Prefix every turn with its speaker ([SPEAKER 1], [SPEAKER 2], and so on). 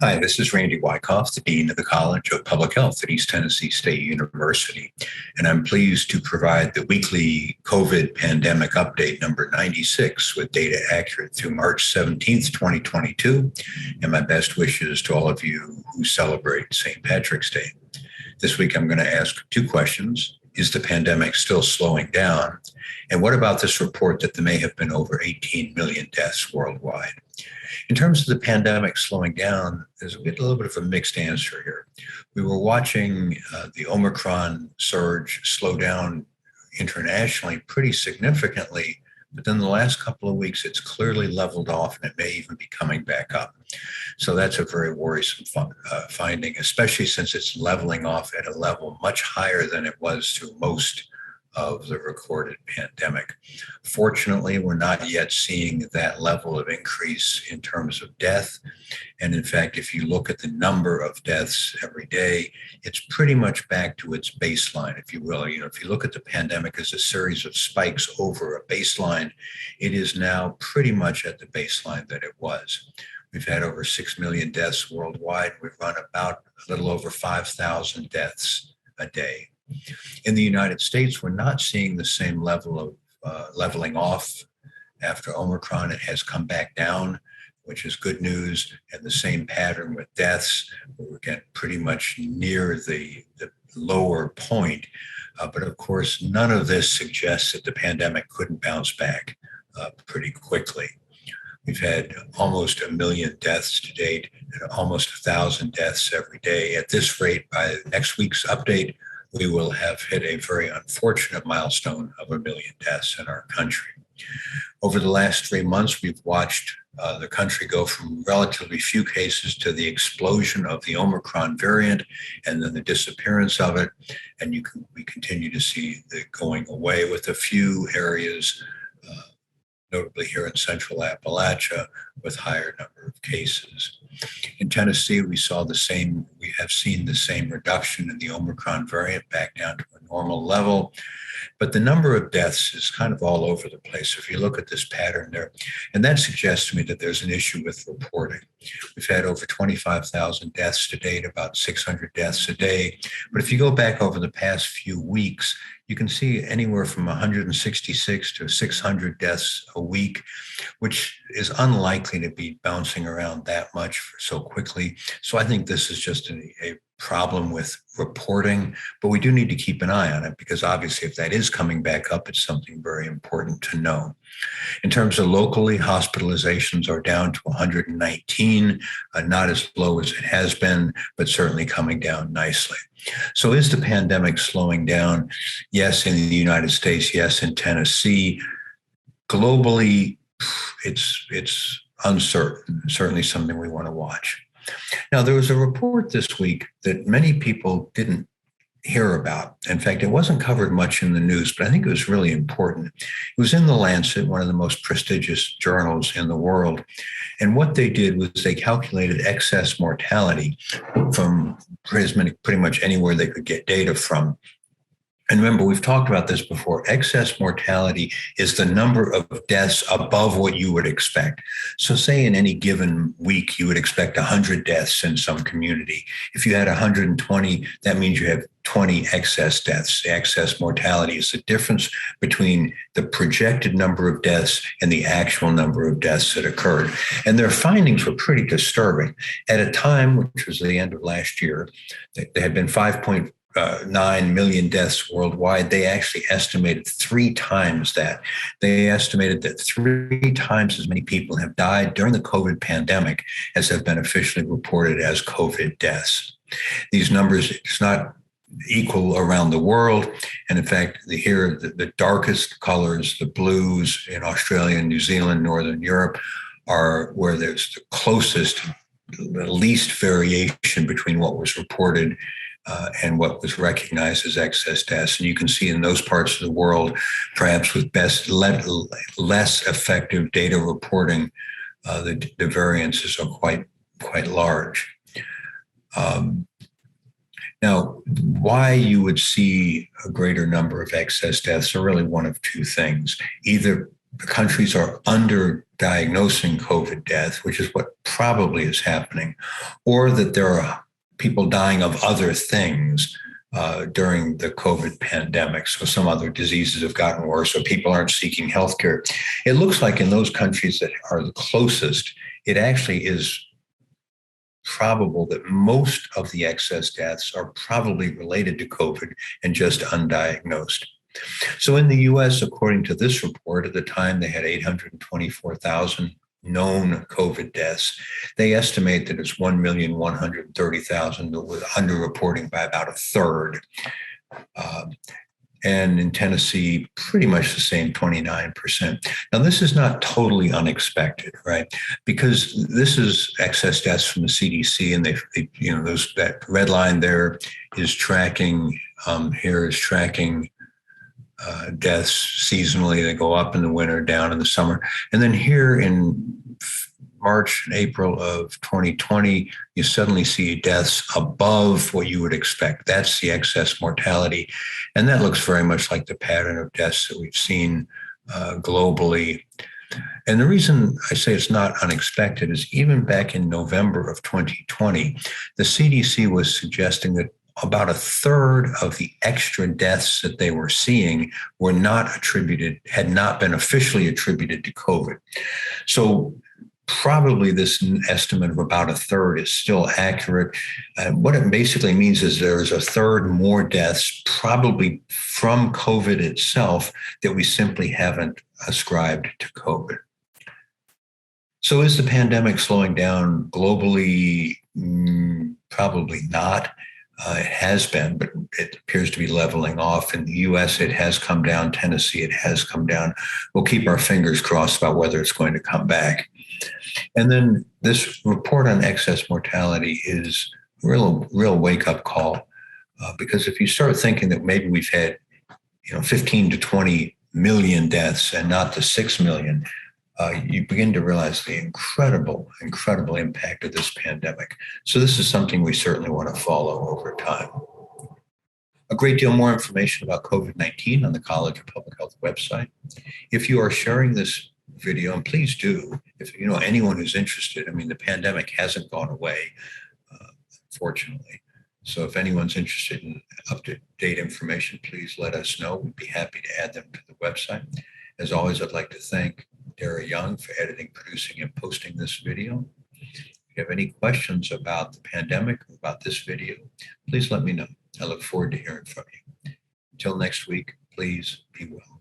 [SPEAKER 1] Hi, this is Randy Wykoff, the Dean of the College of Public Health at East Tennessee State University, and I'm pleased to provide the weekly COVID pandemic update number 96 with data accurate through March 17th, 2022, and my best wishes to all of you who celebrate St. Patrick's Day. This week, I'm going to ask two questions. Is the pandemic still slowing down? And what about this report that there may have been over 18 million deaths worldwide? In terms of the pandemic slowing down, there's a little bit of a mixed answer here. We were watching the Omicron surge slow down internationally pretty significantly, but then the last couple of weeks, it's clearly leveled off and it may even be coming back up. So that's a very worrisome finding, especially since it's leveling off at a level much higher than it was through most of the recorded pandemic. Fortunately, we're not yet seeing that level of increase in terms of death. And in fact, if you look at the number of deaths every day, it's pretty much back to its baseline, if you will. If you look at the pandemic as a series of spikes over a baseline, it is now pretty much at the baseline that it was. We've had over 6 million deaths worldwide. We've run about a little over 5,000 deaths a day. In the United States, we're not seeing the same level of leveling off after Omicron. It has come back down, which is good news, and the same pattern with deaths. We're getting pretty much near the lower point. But of course, none of this suggests that the pandemic couldn't bounce back pretty quickly. We've had almost 1 million deaths to date and almost 1,000 deaths every day. At this rate, by next week's update, we will have hit a very unfortunate milestone of 1 million deaths in our country. Over the last 3 months, we've watched the country go from relatively few cases to the explosion of the Omicron variant and then the disappearance of it. And we continue to see the going away with a few areas, notably here in central Appalachia, with higher number of cases. In Tennessee, we have seen the same reduction in the Omicron variant back down to a normal level. But the number of deaths is kind of all over the place. If you look at this pattern there, and that suggests to me that there's an issue with reporting. We've had over 25,000 deaths to date, about 600 deaths a day. But if you go back over the past few weeks, you can see anywhere from 166 to 600 deaths a week, which is unlikely to be bouncing around that much so quickly. So I think this is just a problem with reporting, but we do need to keep an eye on it because obviously if that is coming back up, it's something very important to know. In terms of locally, hospitalizations are down to 119, not as low as it has been, but certainly coming down nicely. So is the pandemic slowing down? Yes, in the United States, yes, in Tennessee. Globally, it's uncertain, certainly something we want to watch. Now, there was a report this week that many people didn't hear about. In fact, it wasn't covered much in the news, but I think it was really important. It was in The Lancet, one of the most prestigious journals in the world. And what they did was they calculated excess mortality from pretty much anywhere they could get data from. And remember, we've talked about this before. Excess mortality is the number of deaths above what you would expect. So say in any given week, you would expect 100 deaths in some community. If you had 120, that means you have 20 excess deaths. The excess mortality is the difference between the projected number of deaths and the actual number of deaths that occurred. And their findings were pretty disturbing. At a time, which was the end of last year, there had been 5.9 million deaths worldwide. They actually estimated 3 times that. They estimated that 3 times as many people have died during the COVID pandemic as have been officially reported as COVID deaths. These numbers, it's not equal around the world. And in fact, the darkest colors, the blues in Australia, New Zealand, Northern Europe, are where there's the closest, the least variation between what was reported and what was recognized as excess deaths. And you can see in those parts of the world, perhaps with less effective data reporting, the variances are quite large. Now, why you would see a greater number of excess deaths are really one of two things. Either the countries are under diagnosing COVID death, which is what probably is happening, or that there are people dying of other things during the COVID pandemic. So some other diseases have gotten worse, or people aren't seeking healthcare. It looks like in those countries that are the closest, it actually is probable that most of the excess deaths are probably related to COVID and just undiagnosed. So in the US, according to this report, at the time they had 824,000 known COVID deaths. They estimate that it's 1,130,000, with underreporting by about a third. And in Tennessee, pretty much the same, 29%. Now, this is not totally unexpected, right? Because this is excess deaths from the CDC, and that red line there is tracking. Here is tracking deaths seasonally. They go up in the winter, down in the summer, and then here in March and April of 2020, you suddenly see deaths above what you would expect. That's the excess mortality. And that looks very much like the pattern of deaths that we've seen globally. And the reason I say it's not unexpected is even back in November of 2020, the CDC was suggesting that about a third of the extra deaths that they were seeing were had not been officially attributed to COVID. So probably this estimate of about a third is still accurate. What it basically means is there's a third more deaths, probably from COVID itself, that we simply haven't ascribed to COVID. So is the pandemic slowing down globally? Probably not. It has been, but it appears to be leveling off. In the US, it has come down. Tennessee, it has come down. We'll keep our fingers crossed about whether it's going to come back. And then this report on excess mortality is real wake-up call, because if you start thinking that maybe we've had 15 to 20 million deaths and not the 6 million, you begin to realize the incredible impact of this pandemic. So this is something we certainly want to follow over time. A great deal more information about COVID-19 on the College of Public Health website. If you are sharing this video, and please do, if you know anyone who's interested, the pandemic hasn't gone away, fortunately. So if anyone's interested in up-to-date information, please let us know. We'd be happy to add them to the website. As always, I'd like to thank Dara Young for editing, producing, and posting this video. If you have any questions about the pandemic or about this video, please let me know. I look forward to hearing from you. Until next week, please be well.